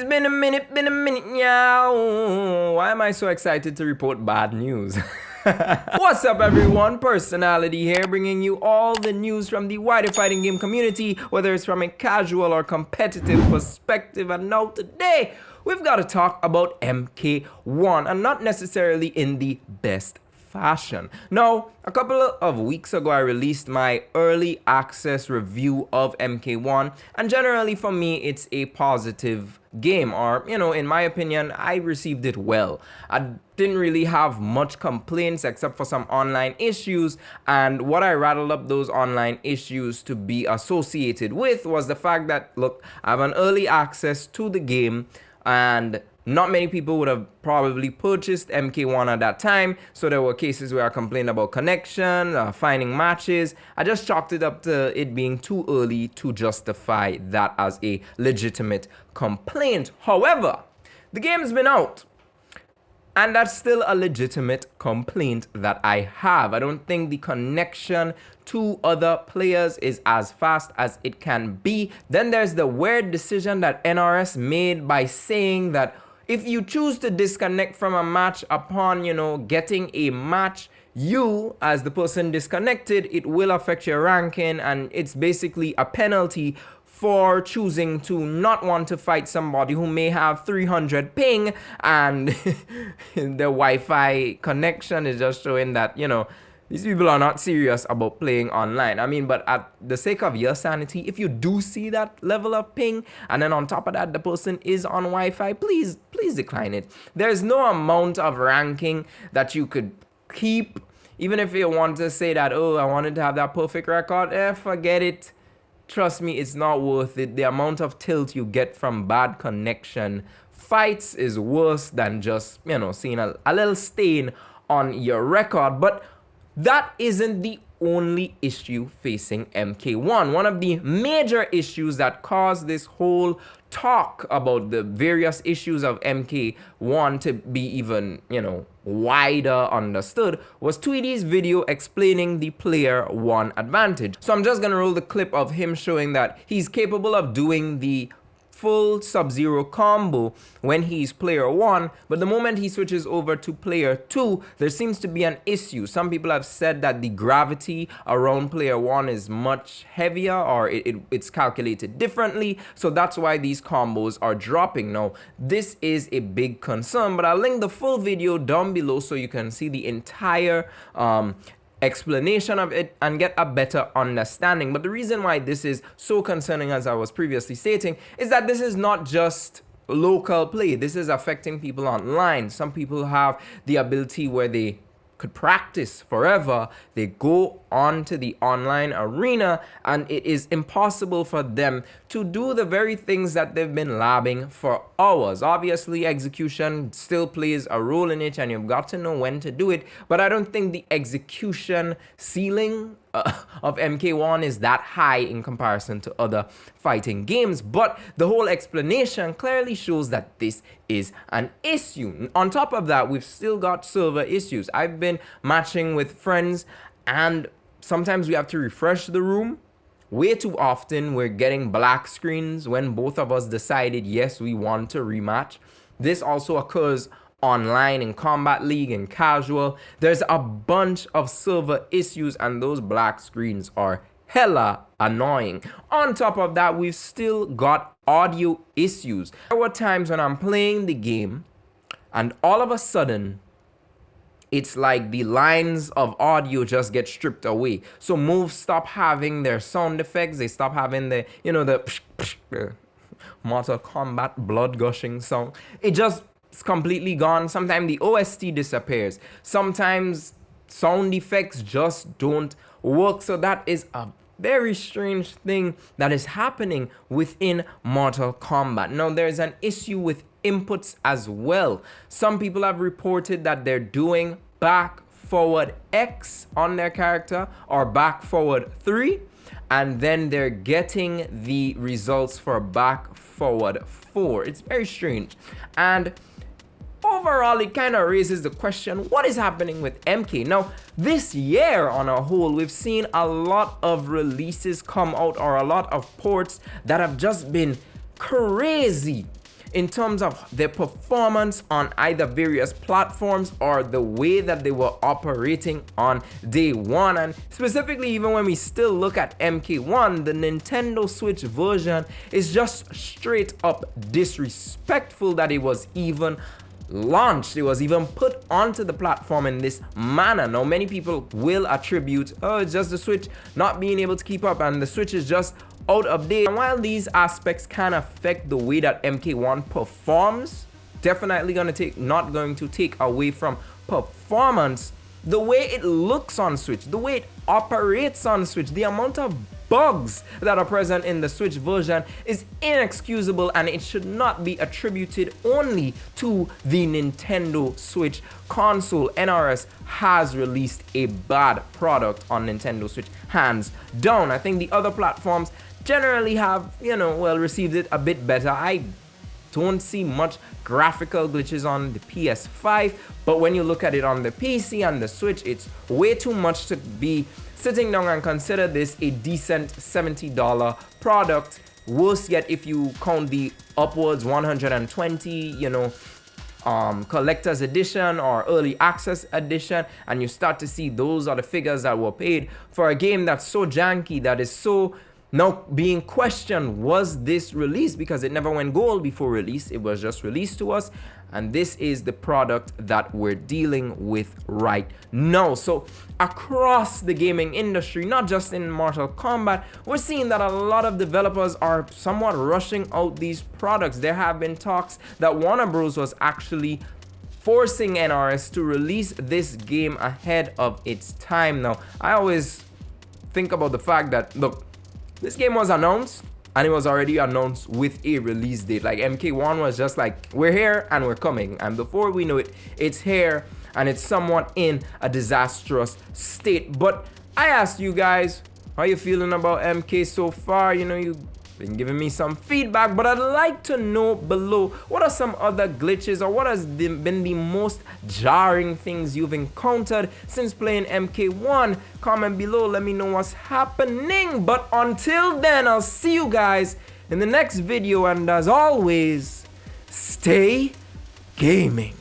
been a minute, yeah. Why am I so excited to report bad news? What's up, everyone? Personality here, bringing you all the news from the wider fighting game community, whether it's from a casual or competitive perspective. And now today, we've got to talk about MK1, and not necessarily in the best fashion. Now, a couple of weeks ago, I released my early access review of MK1, and generally for me, it's a positive game, or, in my opinion, I received it well. I didn't really have much complaints except for some online issues, and what I rattled up those online issues to be associated with was the fact that, look, I have an early access to the game, and not many people would have probably purchased MK1 at that time, so there were cases where I complained about connection, finding matches. I just chalked it up to it being too early to justify that as a legitimate complaint. However, the game's been out, and that's still a legitimate complaint that I have. I don't think the connection to other players is as fast as it can be. Then there's the weird decision that NRS made by saying that if you choose to disconnect from a match upon, getting a match, you, as the person disconnected, it will affect your ranking, and it's basically a penalty for choosing to not want to fight somebody who may have 300 ping and the Wi-Fi connection is just showing that, these people are not serious about playing online. I mean, but at the sake of your sanity, if you do see that level of ping, and then on top of that, the person is on Wi-Fi, please decline it. There's no amount of ranking that you could keep, even if you want to say that, oh, I wanted to have that perfect record, forget it. Trust me, it's not worth it. The amount of tilt you get from bad connection fights is worse than just, seeing a little stain on your record. But that isn't the only issue facing MK1. One of the major issues that caused this whole talk about the various issues of MK1 to be even, wider understood was Tweedy's video explaining the player one advantage. So I'm just gonna roll the clip of him showing that he's capable of doing the full Sub-Zero combo when he's player one, but the moment he switches over to player two, there seems to be an issue. Some people have said that the gravity around player one is much heavier, or it's calculated differently, so that's why these combos are dropping. Now, this is a big concern, but I'll link the full video down below so you can see the entire explanation of it and get a better understanding. But the reason why this is so concerning, as I was previously stating, is that this is not just local play. This is affecting people online. Some people have the ability where they could practice forever. They go on to the online arena, and it is impossible for them to do the very things that they've been labbing for hours. Obviously, execution still plays a role in it, and you've got to know when to do it, but I don't think the execution ceiling of MK1 is that high in comparison to other fighting games. But the whole explanation clearly shows that this is an issue. On top of that, we've still got server issues. I've been matching with friends, and sometimes we have to refresh the room. Way too often we're getting black screens when both of us decided, yes, we want to rematch. This also occurs online in Combat League and casual. There's a bunch of server issues, and those black screens are hella annoying. On top of that, we've still got audio issues. There were times when I'm playing the game and all of a sudden it's like the lines of audio just get stripped away. So moves stop having their sound effects. They stop having the, the Mortal Kombat blood gushing sound. It's completely gone. Sometimes the OST disappears. Sometimes sound effects just don't work. So that is a very strange thing that is happening within Mortal Kombat. Now, there's an issue with inputs as well. Some people have reported that they're doing back forward X on their character or back forward 3, and then they're getting the results for back forward 4. It's very strange. And overall, it kind of raises the question, what is happening with MK? Now, this year on a whole, we've seen a lot of releases come out, or a lot of ports that have just been crazy. in terms of their performance on either various platforms or the way that they were operating on day one. And specifically, even when we still look at MK1, the Nintendo Switch version is just straight up disrespectful that it was even launched. It was even put onto the platform in this manner. Now, many people will attribute, oh, it's just the Switch not being able to keep up and the Switch is just out of date. And while these aspects can affect the way that MK1 performs, definitely not going to take away from performance, the way it looks on Switch, the way it operates on Switch, the amount of bugs that are present in the Switch version is inexcusable, and it should not be attributed only to the Nintendo Switch console. NRS has released a bad product on Nintendo Switch, hands down. I think the other platforms generally have, received it a bit better. I don't see much graphical glitches on the PS5, but when you look at it on the PC and the Switch, it's way too much to be sitting down and consider this a decent $70 product. Worse yet, if you count the upwards 120, collector's edition or early access edition, and you start to see those are the figures that were paid for a game that's so janky, that is so now being questioned, was this released? Because it never went gold before release. It was just released to us, and this is the product that we're dealing with right now. So across the gaming industry, not just in Mortal Kombat, we're seeing that a lot of developers are somewhat rushing out these products. There have been talks that Warner Bros. Was actually forcing NRS to release this game ahead of its time. Now, I always think about the fact that, look, this game was announced, and it was already announced with a release date. Like, MK1 was just like, we're here and we're coming. And before we know it, it's here and it's somewhat in a disastrous state. But I asked you guys, how you feeling about MK so far? You've been giving me some feedback, but I'd like to know below, what are some other glitches, or what has been the most jarring things you've encountered since playing MK1? Comment below, let me know what's happening. But until then, I'll see you guys in the next video, and as always, stay gaming.